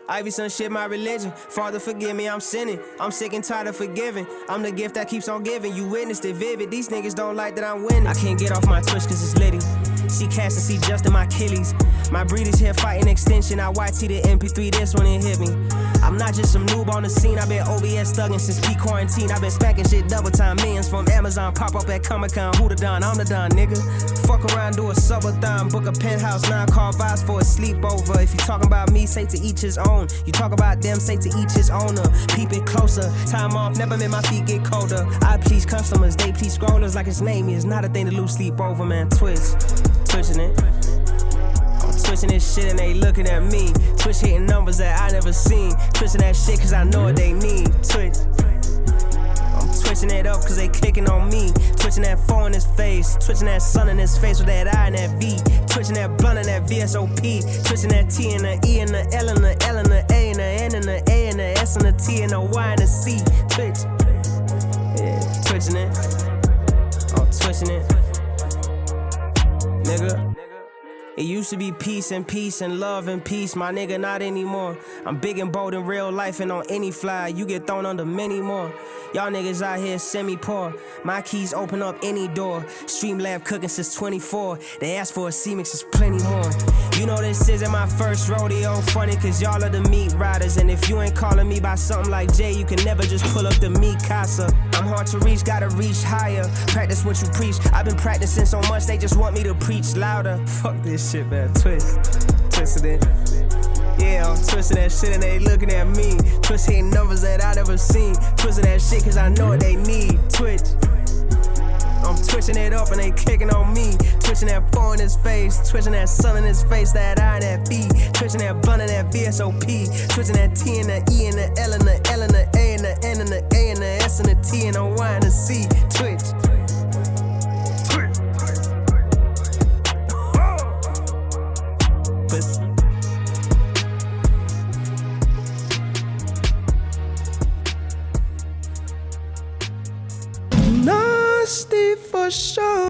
Ivy son shit my religion. Father forgive me, I'm sinning. I'm sick and tired of forgiving. I'm the gift that keeps on giving. You witnessed it vivid. These niggas don't like that I'm winning. I can't get off my Twitch cause it's litty. See Cass and see Justin my Achilles. My breed is here fighting extension. I YT the MP3, this one it hit me. I'm not just some noob on the scene. I've been OBS thugging since P-quarantine. I've been smacking shit double time. Millions from Amazon pop up at Comic-Con. Who the Don? I'm the Don, nigga. Fuck around, do a subathon. Book a penthouse, 9-car vibes for a sleepover. If you talking about me, say to each his own. You talk about them, say to each his owner. Peep it closer. Time off, never made my feet get colder. I please customers, they please scrollers like his name is. Not a thing to lose sleep over, man. Twitching it. Twitching this shit and they looking at me. Twitch hitting numbers that I never seen. Twitching that shit cause I know what they need. Twitch. I'm twitching it up cause they clicking on me. Twitching that 4 in his face. Twitching that sun in his face with that I and that V. Twitching that blunt and that VSOP. Twitching that T and the E and the L and the L and the A and the N and the A and the S and the T and the Y and the C. Twitch. Yeah, twitching it. I'm twitching it. Nigga. It used to be peace and love and peace, my nigga, not anymore. I'm big and bold in real life and on any fly, you get thrown under many more. Y'all niggas out here semi-poor. My keys open up any door. Streamlab cooking since 24. They ask for a C-mix, there's plenty more. You know this isn't my first rodeo. Funny cause y'all are the meat riders. And if you ain't calling me by something like Jay, you can never just pull up the meat casa. I'm hard to reach, gotta reach higher. Practice what you preach. I've been practicing so much, they just want me to preach louder. Fuck this shit, man. Twisting it. Yeah, I'm twisting that shit and they looking at me. Twist hitting numbers that I never seen. Twisting that shit cause I know what they need. Twitch. I'm twitching it up and they clicking on me. Twitching that 4 in his face. Twitching that sun in his face, that I and that B. Twitching that blunt and that VSOP. Twitching that T and the E and the L and the L and the A and the N and the A and the S and the T and the Y and the C. Twitch. Nasty for sure.